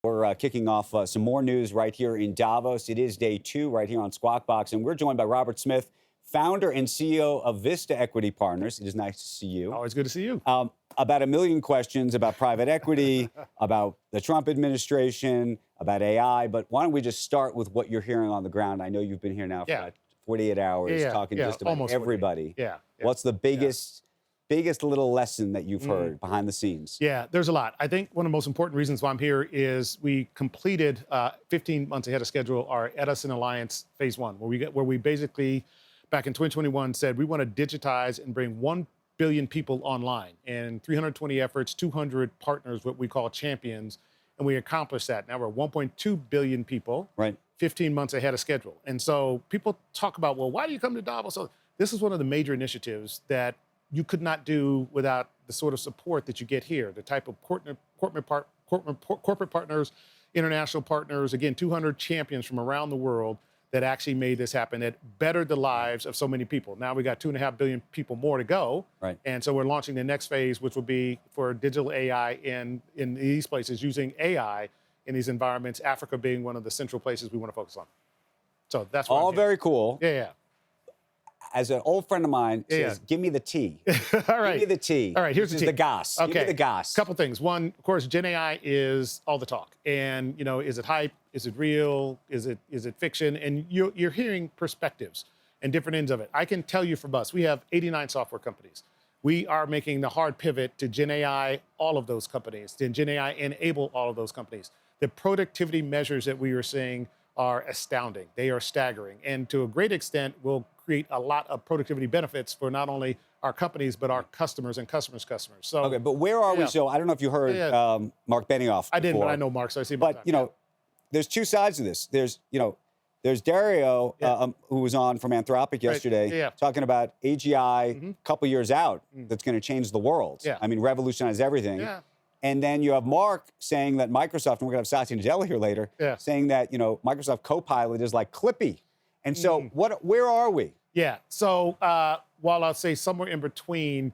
We're kicking off some more news right here in Davos. It is day 2 right here on Squawk Box, and we're joined by Robert Smith, founder and CEO of Vista Equity Partners. It is nice to see you. Always good to see you. About a million questions about private equity, about the Trump administration, about AI, but why don't we just start with what you're hearing on the ground? I know you've been here now for about 48 hours talking to just about everybody. What's the biggest little lesson that you've heard behind the scenes? Yeah, there's a lot. I think one of the most important reasons why I'm here is we completed 15 months ahead of schedule our EDISON Alliance phase 1, where we basically back in 2021 said we want to digitize and bring 1 billion people online, and 320 efforts, 200 partners, what we call champions, and we accomplished that. Now we're 1.2 billion people, 15 months ahead of schedule. And so people talk about, well, why do you come to Davos? So this is one of the major initiatives that you could not do without the sort of support that you get here, the type of corporate partners, international partners, again, 200 champions from around the world that actually made this happen, that bettered the lives of so many people. Now we got 2.5 billion people more to go. And so we're launching the next phase, which will be for digital AI in these places, using AI in these environments, Africa being one of the central places we want to focus on. So that's what all very cool. Yeah. As an old friend of mine says, give me the tea. All right. Give me the tea. All right, here's the tea. The goss. Okay. Give me the goss. Couple things. One, of course, Gen AI is all the talk. And, you know, is it hype? Is it real? Is it fiction? And you're hearing perspectives and different ends of it. I can tell you from us, we have 89 software companies. We are making the hard pivot to Gen AI, all of those companies. Then Gen AI enable all of those companies. The productivity measures that we are seeing are astounding. They are staggering. And to a great extent, will create a lot of productivity benefits for not only our companies, but our customers and customers' customers. So, okay, but where are we? So I don't know if you heard Mark Benioff before. I didn't, but I know Mark, so I see him. But, you know, there's two sides to this. There's Dario, who was on from Anthropic yesterday, talking about AGI a couple years out that's going to change the world. I mean, revolutionize everything. And then you have Mark saying that Microsoft, and we're going to have Satya Nadella here later, saying that, you know, Microsoft Copilot is like Clippy. And so where are we? Yeah. So while I'll say somewhere in between,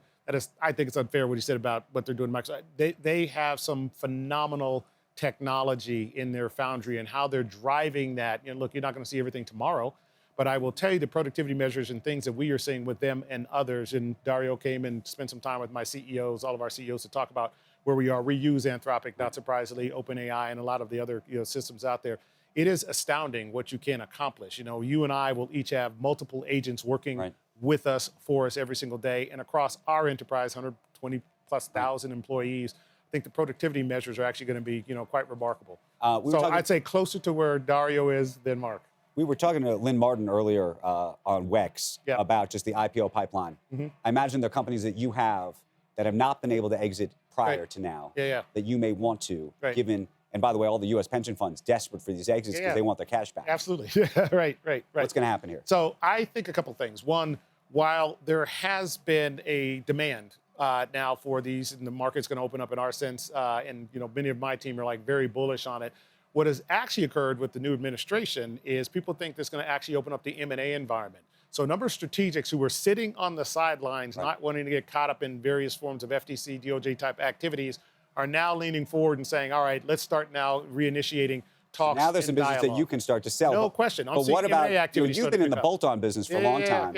I think it's unfair what he said about what they're doing. Microsoft, they have some phenomenal technology in their foundry and how they're driving that. You know, look, you're not going to see everything tomorrow, but I will tell you the productivity measures and things that we are seeing with them and others. And Dario came and spent some time with my CEOs, all of our CEOs, to talk about where we are. We use Anthropic, not surprisingly, OpenAI, and a lot of the other systems out there. It is astounding what you can accomplish. You know, you and I will each have multiple agents working with us, for us every single day, and across our enterprise, 120,000+ employees. I think the productivity measures are actually going to be, you know, quite remarkable. So I'd say closer to where Dario is than Mark. We were talking to Lynn Martin earlier on WEX about just the IPO pipeline. I imagine there are companies that you have that have not been able to exit prior to now that you may want to, given. And by the way, all the U.S. pension funds desperate for these exits because they want their cash back. Absolutely. Right. What's going to happen here? So I think a couple things. One, while there has been a demand now for these, and the market's going to open up in our sense, and you know, many of my team are like very bullish on it. What has actually occurred with the new administration is people think this is going to actually open up the M&A environment. So a number of strategics who were sitting on the sidelines, not wanting to get caught up in various forms of FTC, DOJ type activities, are now leaning forward and saying, all right, let's start now reinitiating talks. Now there's some business that you can start to sell. No question. But what about, you've been in the bolt-on business for a long time.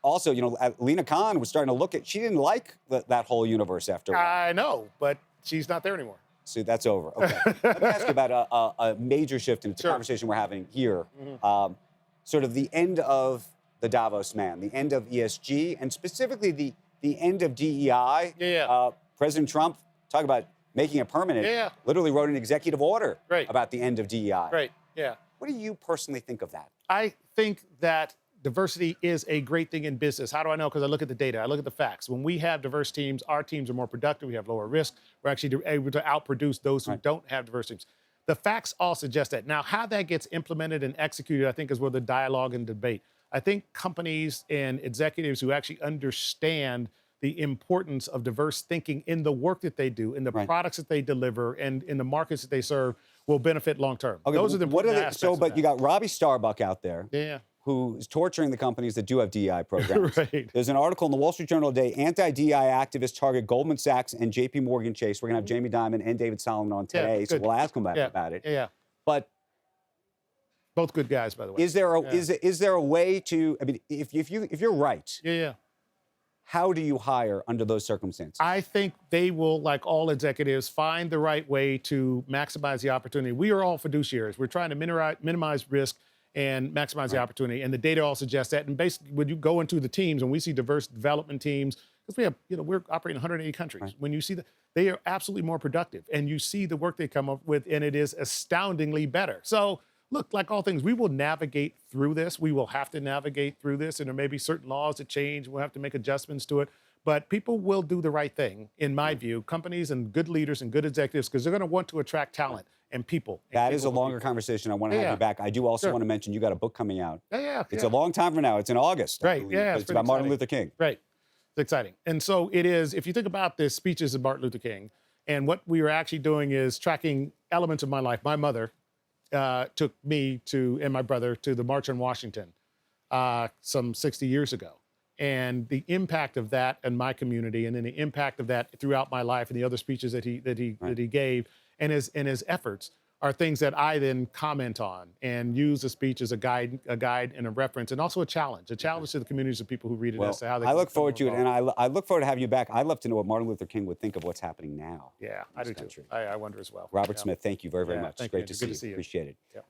Also, you know, Lena Khan was starting to look at, she didn't like that whole universe after a while. I know, but she's not there anymore. So that's over. Okay. Let me ask you about a major shift in the conversation we're having here. Sort of the end of the Davos man, the end of ESG, and specifically the end of DEI. President Trump, talk about making it permanent, literally wrote an executive order about the end of DEI. What do you personally think of that? I think that diversity is a great thing in business. How do I know? Because I look at the data, I look at the facts. When we have diverse teams, our teams are more productive, we have lower risk, we're actually able to outproduce those who don't have diverse teams. The facts all suggest that. Now, how that gets implemented and executed, I think, is where the dialogue and debate. I think companies and executives who actually understand the importance of diverse thinking in the work that they do, in the products that they deliver, and in the markets that they serve will benefit long term. Okay, those are the important aspects. So, but you got Robbie Starbuck out there, who's torturing the companies that do have DEI programs. Right. There's an article in the Wall Street Journal today, anti-DEI activists target Goldman Sachs and JP Morgan Chase. We're going to have Jamie Dimon and David Solomon on today, so we'll ask them about it. Yeah. But both good guys, by the way. is there a way to, I mean, if you're right, how do you hire under those circumstances? I think they will, like all executives, find the right way to maximize the opportunity. We are all fiduciaries. We're trying to minimize risk and maximize the opportunity. And the data all suggests that. And basically, when you go into the teams and we see diverse development teams, because we have, we're operating in 180 countries. Right. When you see that, they are absolutely more productive. And you see the work they come up with, and it is astoundingly better. So look, like all things, we will navigate through this. We will have to navigate through this. And there may be certain laws that change. We'll have to make adjustments to it. But people will do the right thing, in my view, companies and good leaders and good executives, because they're going to want to attract talent and people. That is a longer conversation. I want to have you back. I do also want to mention you got a book coming out. It's a long time from now. It's in August. Right. It's about Martin Luther King. Right. It's exciting. And so it is, if you think about the speeches of Martin Luther King, and what we are actually doing is tracking elements of my life. My mother took me and my brother to the March on Washington some 60 years ago. And the impact of that in my community, and then the impact of that throughout my life, and the other speeches that he gave, and his efforts are things that I then comment on and use the speech as a guide and a reference, and also a challenge to the communities of people who read it as to how they. I look forward to it, and I look forward to having you back. I'd love to know what Martin Luther King would think of what's happening now. Yeah, I do too. I wonder as well. Robert Smith, thank you very, very much. Thank It's great you. to see you. Appreciate it.